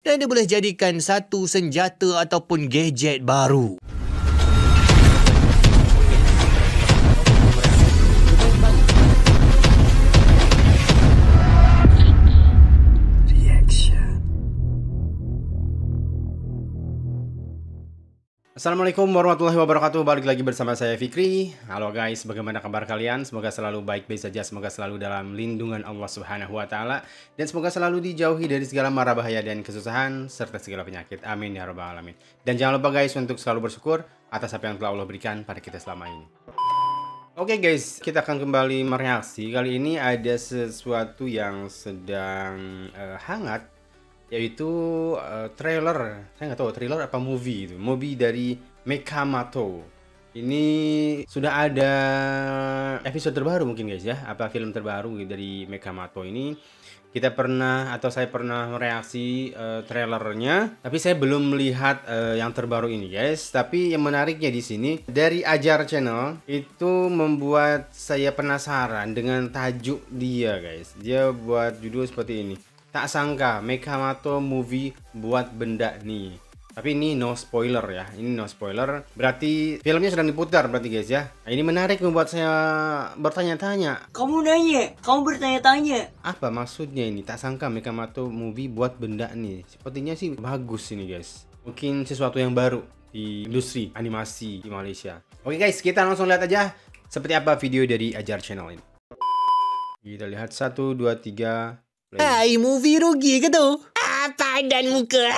dan dia boleh jadikan satu senjata ataupun gadget baru. Assalamualaikum warahmatullahi wabarakatuh. Balik lagi bersama saya Fikri. Halo guys, bagaimana kabar kalian? Semoga selalu baik-baik saja. Semoga selalu dalam lindungan Allah Subhanahu wa taala dan semoga selalu dijauhi dari segala mara bahaya dan kesusahan serta segala penyakit. Amin ya rabbal alamin. Dan jangan lupa guys untuk selalu bersyukur atas apa yang telah Allah berikan pada kita selama ini. Oke guys, kita akan kembali mereaksi. Kali ini ada sesuatu yang sedang hangat, yaitu trailer. Saya nggak tahu trailer apa movie itu. Movie dari Mekamato. Ini sudah ada episode terbaru mungkin guys ya. Apa film terbaru dari Mekamato ini. Kita pernah atau saya pernah mereaksi trailernya, tapi saya belum melihat yang terbaru ini guys. Tapi yang menariknya di sini dari Ajar Channel itu membuat saya penasaran dengan tajuk dia guys. Dia buat judul seperti ini. Tak sangka Mekamato movie buat benda nih. Tapi ini no spoiler ya. Ini no spoiler. Berarti filmnya sedang diputar berarti guys ya. Nah, ini menarik membuat saya bertanya-tanya. Kamu nanya, kamu bertanya-tanya. Apa maksudnya ini? Tak sangka Mekamato movie buat benda nih. Sepertinya sih bagus ini guys. Mungkin sesuatu yang baru di industri animasi di Malaysia. Oke guys, kita langsung lihat aja seperti apa video dari Ajar Channel ini. Kita lihat 1, 2, 3. Hai, movie rugi ke tu? Padan muka.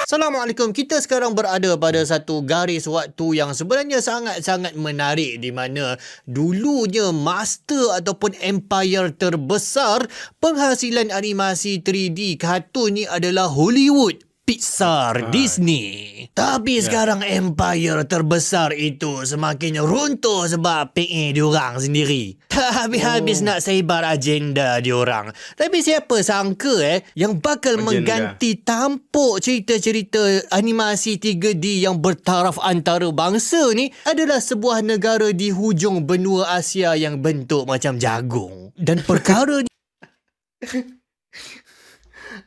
Assalamualaikum. Kita sekarang berada pada satu garis waktu yang sebenarnya sangat-sangat menarik, di mana dulunya master ataupun empire terbesar penghasilan animasi 3D kartun ni adalah Hollywood, Pixar, Disney. Tapi sekarang empire terbesar itu semakin runtuh sebab PE diorang sendiri. Tak habis-habis nak sebar agenda diorang. Tapi siapa sangka yang bakal mengganti tampuk cerita-cerita animasi 3D yang bertaraf antara bangsa ni adalah sebuah negara di hujung benua Asia yang bentuk macam jagung. Dan perkara ni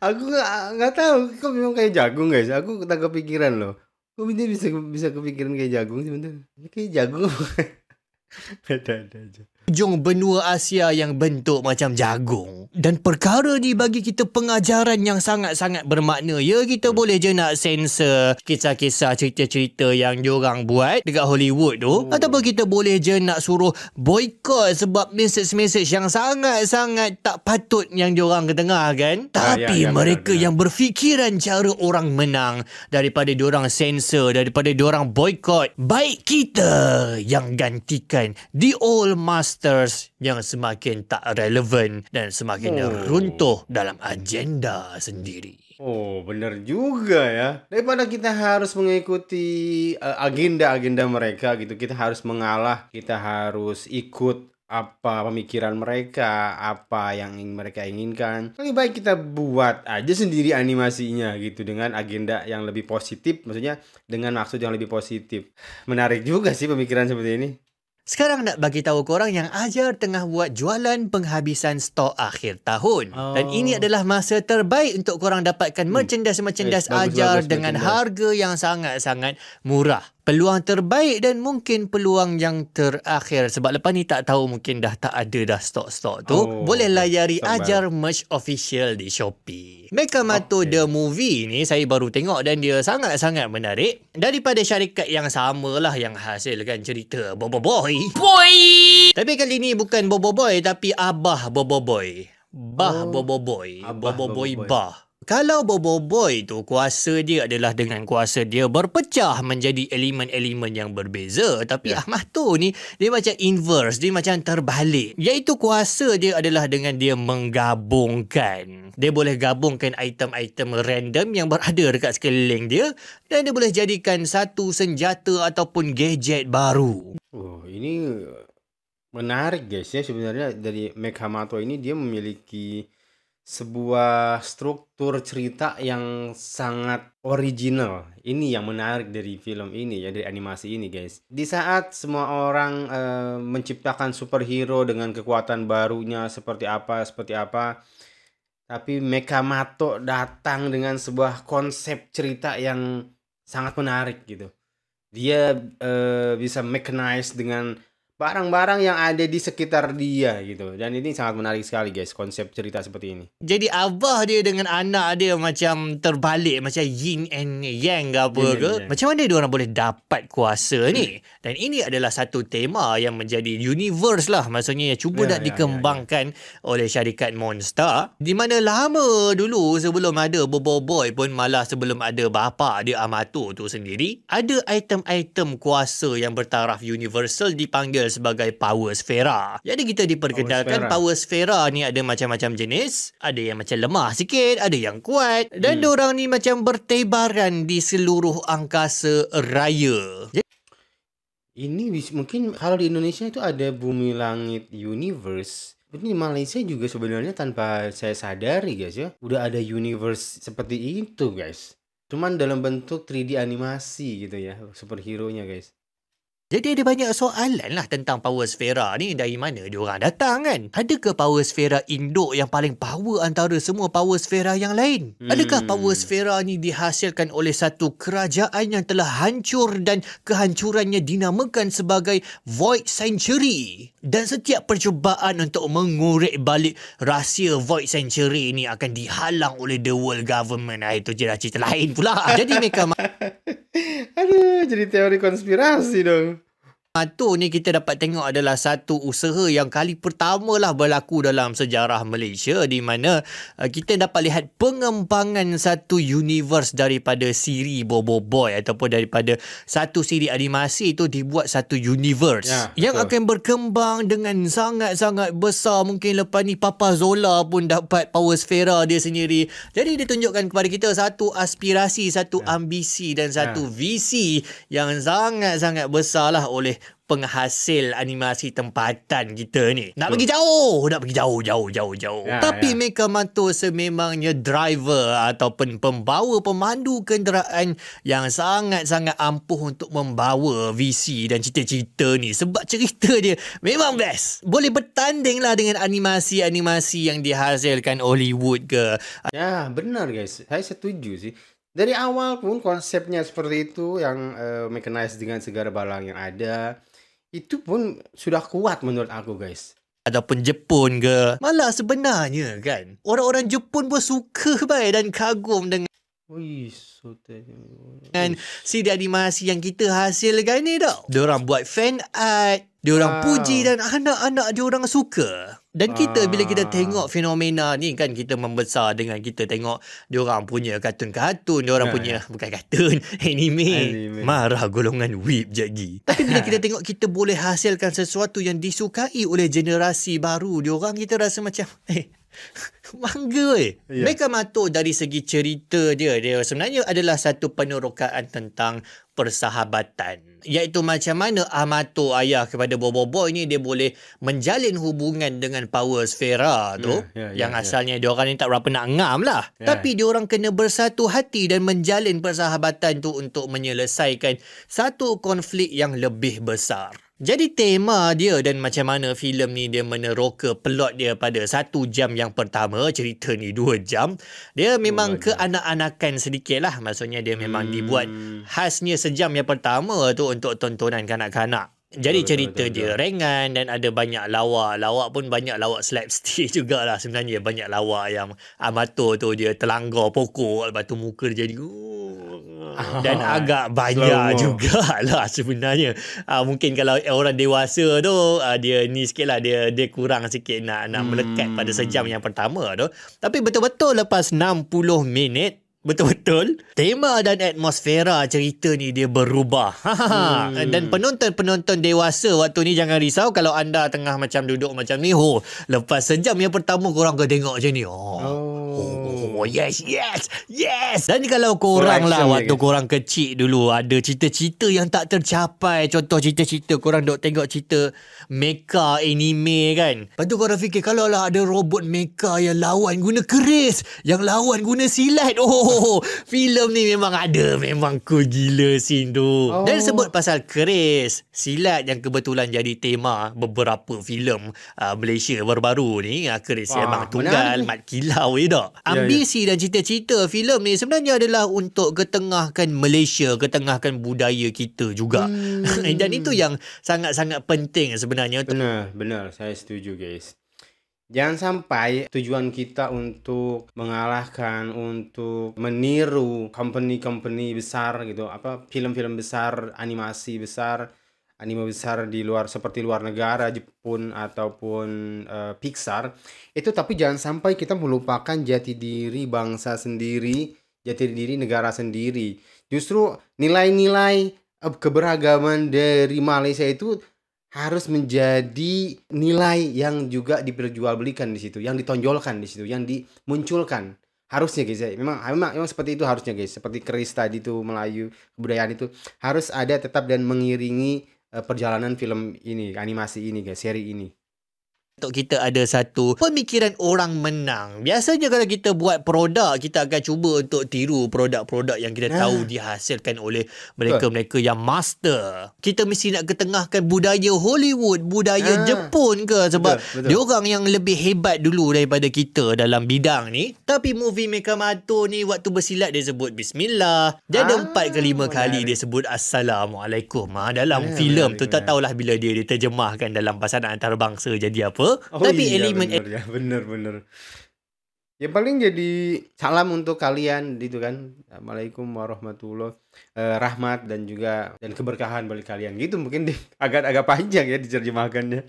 Aku nggak tahu, kok memang kayak jagung guys. Aku tak kepikiran loh. Kok dia bisa kepikiran kayak jagung sih bentar. Ini kayak jagung. Ada aja. hujung benua Asia yang bentuk macam jagung. Dan perkara ni bagi kita pengajaran yang sangat-sangat bermakna. Ya, kita boleh je nak sensor kisah-kisah cerita-cerita yang diorang buat dekat Hollywood tu. Ataupun kita boleh je nak suruh boycott sebab message-message yang sangat-sangat tak patut yang diorang ketengahkan. Tapi mereka yang berfikiran cara orang menang daripada diorang sensor, daripada diorang boycott. Baik kita yang gantikan the old masters yang semakin tak relevan dan semakin runtuh dalam agenda sendiri. Oh, benar juga ya. Daripada kita harus mengikuti agenda-agenda mereka gitu, kita harus mengalah, kita harus ikut apa pemikiran mereka, apa yang mereka inginkan. Lebih baik kita buat aja sendiri animasinya gitu dengan agenda yang lebih positif, maksudnya dengan maksud yang lebih positif. Menarik juga sih pemikiran seperti ini. Sekarang nak bagi tahu korang yang Ajar tengah buat jualan penghabisan stok akhir tahun. Dan ini adalah masa terbaik untuk korang dapatkan merchandise-merchandise Ajar dengan harga yang sangat-sangat murah. Peluang terbaik dan mungkin peluang yang terakhir. Sebab lepas ni tak tahu, mungkin dah tak ada dah stok-stok tu. Boleh layari Ajar Merch Official di Shopee. Mekamato The Movie ni saya baru tengok dan dia sangat-sangat menarik. Daripada syarikat yang samalah yang hasilkan cerita Bobo Boy. Tapi kali ni bukan Bobo Boy tapi Abah Bobo Boy. Bah Bobo Boy. Bobo Boy Bah. Kalau Bobo Boy tu kuasa dia adalah dengan kuasa dia berpecah menjadi elemen-elemen yang berbeza. Tapi Ahmad tu ni dia macam inverse, dia macam terbalik. Iaitu kuasa dia adalah dengan dia menggabungkan. Dia boleh gabungkan item-item random yang berada dekat sekeliling dia dan dia boleh jadikan satu senjata ataupun gadget baru. Oh, ini menarik guys ya. Sebenarnya dari Mekamato ini dia memiliki sebuah struktur cerita yang sangat original. Ini yang menarik dari film ini ya, dari animasi ini guys. Di saat semua orang menciptakan superhero dengan kekuatan barunya seperti apa, Tapi Mekamato datang dengan sebuah konsep cerita yang sangat menarik gitu. Dia bisa mechanize dengan barang-barang yang ada di sekitar dia gitu. Dan ini sangat menarik sekali guys, konsep cerita seperti ini. Jadi abah dia dengan anak dia macam terbalik, macam yin and yang ke apa ke. Macam mana dia orang boleh dapat kuasa ni? Dan ini adalah satu tema yang menjadi universe lah. Maksudnya yang cuba nak dikembangkan oleh syarikat Monster. Di mana lama dulu sebelum ada Bobo Boy pun, malah sebelum ada bapa dia Amato tu sendiri, ada item-item kuasa yang bertaraf universal dipanggil sebagai Power Sfera. Jadi kita diperkenalkan Power Sfera ni ada macam-macam jenis. Ada yang macam lemah sikit, ada yang kuat. Dan diorang ni macam bertebaran di seluruh angkasa raya. Ini mungkin kalau di Indonesia itu ada Bumi Langit Universe. Ini di Malaysia juga sebenarnya tanpa saya sadari guys ya. Udah ada universe seperti itu guys. Cuman dalam bentuk 3D animasi gitu ya. Superhero-nya guys. Jadi ada banyak soalan lah tentang Power Sfera ni. Dari mana diorang datang kan? Adakah Power Sfera induk yang paling power antara semua Power Sfera yang lain? Adakah Power Sfera ni dihasilkan oleh satu kerajaan yang telah hancur dan kehancurannya dinamakan sebagai Void Century? Dan setiap percubaan untuk mengorek balik rahsia Void Century ni akan dihalang oleh the world government. Itu cerita lain pula. Jadi mereka Aduh, jadi teori konspirasi dong. Mato ni kita dapat tengok adalah satu usaha yang kali pertama lah berlaku dalam sejarah Malaysia, di mana kita dapat lihat pengembangan satu universe daripada siri Bobo Boy ataupun daripada satu siri animasi itu dibuat satu universe yang akan berkembang dengan sangat-sangat besar. Mungkin lepas ni Papa Zola pun dapat Power Sfera dia sendiri. Jadi dia tunjukkan kepada kita satu aspirasi, satu ambisi dan satu visi yang sangat-sangat besar lah oleh penghasil animasi tempatan kita ni. Nak pergi jauh. Tapi Mekamato sememangnya driver ataupun pembawa pemandu kenderaan yang sangat-sangat ampuh untuk membawa visi dan cita-cita ni. Sebab cerita dia memang best. Boleh bertanding lah dengan animasi-animasi yang dihasilkan Hollywood ke. Ya, benar guys. Saya setuju sih. Dari awal pun konsepnya seperti itu, yang mechanized dengan segala barang yang ada. Itu pun sudah kuat menurut aku guys. Ataupun Jepun ke. Malah sebenarnya kan, orang-orang Jepun pun suka baik dan kagum dengan siri animasi yang kita hasilkan ni tau. Diorang buat fan art, diorang puji dan anak-anak diorang suka. Dan kita bila kita tengok fenomena ni kan, kita membesar dengan kita tengok diorang punya kartun-kartun, diorang punya bukan kartun, anime. Marah golongan whip jadi. Tapi bila kita tengok kita boleh hasilkan sesuatu yang disukai oleh generasi baru diorang, kita rasa macam bangga Mekamato dari segi cerita dia sebenarnya adalah satu penerokaan tentang persahabatan, iaitu macam mana Amato ayah kepada Bobo Boy ni dia boleh menjalin hubungan dengan Power Sfera tu yang asalnya diorang ni tak berapa nak ngam lah, tapi diorang kena bersatu hati dan menjalin persahabatan tu untuk menyelesaikan satu konflik yang lebih besar. Jadi tema dia dan macam mana filem ni dia meneroka plot dia pada 1 jam yang pertama, cerita ni 2 jam. Dia memang keanak-anakan sedikit lah. Maksudnya dia memang dibuat khasnya sejam yang pertama tu untuk tontonan kanak-kanak. Jadi cerita dia ringan dan ada banyak lawak. Lawak pun banyak lawak slapstick jugalah sebenarnya. Banyak lawak yang Amato tu dia terlanggar pokok, lepas tu muka dia jadi dan agak banyak jugalah sebenarnya. Mungkin kalau orang dewasa tu dia ni sikit lah, dia kurang sikit nak melekat pada sejam yang pertama tu. Tapi betul-betul lepas 60 minit betul-betul tema dan atmosfera cerita ni dia berubah. Dan penonton-penonton dewasa waktu ni jangan risau kalau anda tengah macam duduk macam ni. Lepas sejam yang pertama korang akan tengok macam ni. Yes. Dan kalau korang lah waktu korang kecil dulu ada cita-cita yang tak tercapai. Contoh cita-cita korang duk tengok cerita mecha anime kan. Lepas tu korang fikir kalau lah ada robot mecha yang lawan guna keris, yang lawan guna silat. filem ni memang ada. Memang cool gila scene tu. Dan sebut pasal keris, silat yang kebetulan jadi tema beberapa filem Malaysia baru-baru ni. Keris memang tunggal, Mat Kilau je tak? Ambisi dan cita-cita filem ni sebenarnya adalah untuk ketengahkan Malaysia, ketengahkan budaya kita juga. Dan itu yang sangat-sangat penting sebenarnya. Benar, saya setuju guys. Jangan sampai tujuan kita untuk mengalahkan, untuk meniru company-company besar gitu, film-film besar, animasi besar, anime besar di luar seperti luar negara, Jepun ataupun Pixar itu, tapi jangan sampai kita melupakan jati diri bangsa sendiri, jati diri negara sendiri. Justru nilai-nilai keberagaman dari Malaysia itu harus menjadi nilai yang juga diperjualbelikan di situ, yang ditonjolkan di situ, yang dimunculkan. Harusnya guys, memang seperti itu harusnya guys. Seperti keris tadi tuh, Melayu, kebudayaan itu harus ada tetap dan mengiringi perjalanan film ini, animasi ini guys, seri ini. Untuk kita ada satu pemikiran orang menang. Biasanya kalau kita buat produk, kita akan cuba untuk tiru produk-produk yang kita tahu dihasilkan oleh mereka-mereka yang master. Kita mesti nak ketengahkan budaya Hollywood, budaya Jepun ke, sebab diorang yang lebih hebat dulu daripada kita dalam bidang ni. Tapi movie Mekamato ni waktu bersilat dia sebut Bismillah. Dia ada 4 ke 5 kali dia sebut Assalamualaikum. Dalam filem tu tak tahulah bila dia diterjemahkan dalam pasaran antarabangsa jadi apa. Tapi elemen bener. Yang paling jadi salam untuk kalian gitu kan. Assalamualaikum warahmatullahi rahmat dan keberkahan bagi kalian gitu. Mungkin agak panjang ya diterjemahkannya.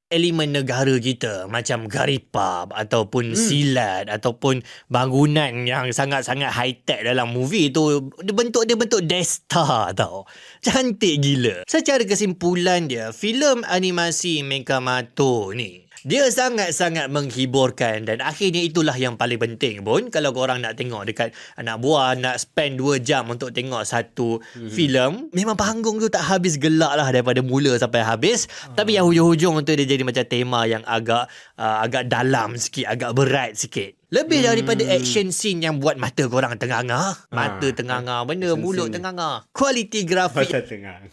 Elemen negara kita macam garipap ataupun silat ataupun bangunan yang sangat-sangat high-tech dalam movie tu, dia bentuk Desta tau. Cantik gila. Secara kesimpulan dia, filem animasi Mekamato ni, dia sangat-sangat menghiburkan dan akhirnya itulah yang paling penting pun. Kalau korang nak tengok dekat anak buah, nak spend 2 jam untuk tengok satu filem, memang panggung tu tak habis gelak lah daripada mula sampai habis. Tapi yang hujung-hujung tu dia jadi macam tema yang agak dalam sikit, agak berat sikit. Lebih daripada action scene yang buat mata korang tengah-ngah. Mata tengah-ngah, benda mulut tengah-ngah. Kualiti grafik Mata tengah.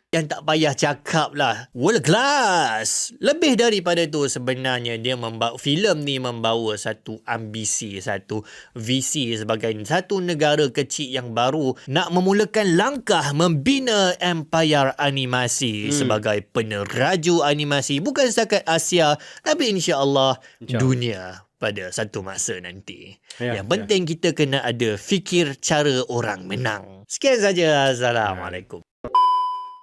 yang tak payah cakap lah, world class. Lebih daripada tu sebenarnya dia filem ni membawa satu ambisi, satu visi sebagai satu negara kecil yang baru nak memulakan langkah membina empayar animasi sebagai peneraju animasi bukan setakat Asia tapi insya-Allah dunia pada satu masa nanti. Yang penting kita kena ada fikir cara orang menang. Sekian saja. Assalamualaikum.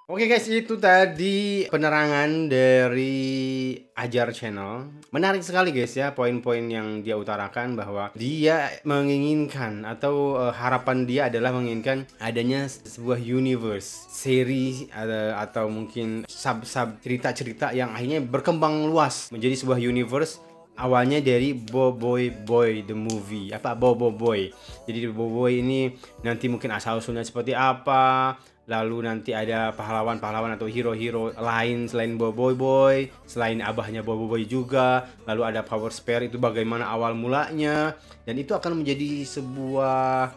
Oke guys, itu tadi penerangan dari Ajar Channel. Menarik sekali guys ya, poin-poin yang dia utarakan bahwa dia menginginkan atau harapan dia adalah menginginkan adanya sebuah universe, seri atau mungkin sub-sub cerita-cerita yang akhirnya berkembang luas menjadi sebuah universe. Awalnya dari Boboiboy Boy the movie, Boboiboy. Jadi Boboiboy ini nanti mungkin asal-usulnya seperti apa. Lalu nanti ada pahlawan-pahlawan atau hero-hero lain selain Boboiboy, selain abahnya Boboiboy juga. Lalu ada Power Spare, itu bagaimana awal mulanya. Dan itu akan menjadi sebuah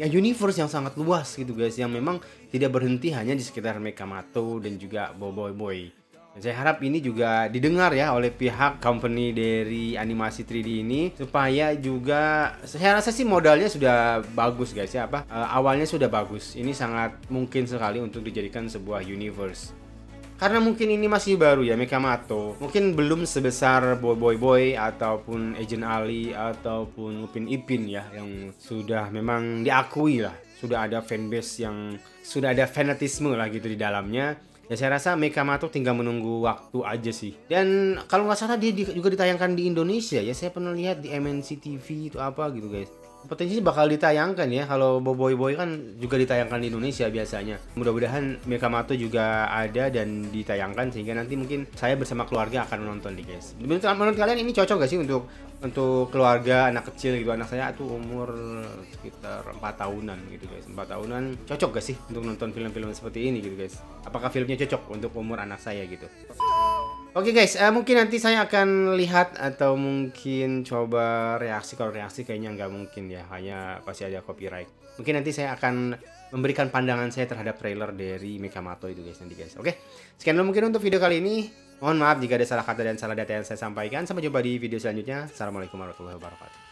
universe yang sangat luas gitu guys, yang memang tidak berhenti hanya di sekitar Mekamato dan juga Boboiboy. Dan saya harap ini juga didengar ya oleh pihak company dari animasi 3D ini, supaya juga saya rasa sih modalnya sudah bagus guys ya, awalnya sudah bagus. Ini sangat mungkin sekali untuk dijadikan sebuah universe. Karena mungkin ini masih baru ya Mekamato, mungkin belum sebesar Boboiboy ataupun Agent Ali ataupun Upin Ipin ya, yang sudah memang diakui lah, sudah ada fanbase yang sudah ada fanatisme lah gitu di dalamnya. Ya saya rasa Mekamato tinggal menunggu waktu aja sih. Dan kalau nggak salah dia juga ditayangkan di Indonesia ya. Saya pernah lihat di MNC TV itu apa gitu guys. Potensi bakal ditayangkan ya. Kalau Boboiboy kan juga ditayangkan di Indonesia biasanya. Mudah-mudahan Mekamato juga ada dan ditayangkan sehingga nanti mungkin saya bersama keluarga akan menonton nih guys. Menurut kalian ini cocok gak sih untuk keluarga, anak kecil gitu? Anak saya tuh umur sekitar 4 tahunan gitu guys. 4 tahunan cocok gak sih untuk nonton film-film seperti ini gitu guys? Apakah filmnya cocok untuk umur anak saya gitu? Oke guys, mungkin nanti saya akan lihat atau mungkin coba reaksi. Kalau reaksi kayaknya nggak mungkin ya, hanya pasti ada copyright. Mungkin nanti saya akan memberikan pandangan saya terhadap trailer dari Mekamato itu guys nanti guys. Oke, sekian dulu mungkin untuk video kali ini. Mohon maaf jika ada salah kata dan salah data yang saya sampaikan. Sampai jumpa di video selanjutnya. Assalamualaikum warahmatullahi wabarakatuh.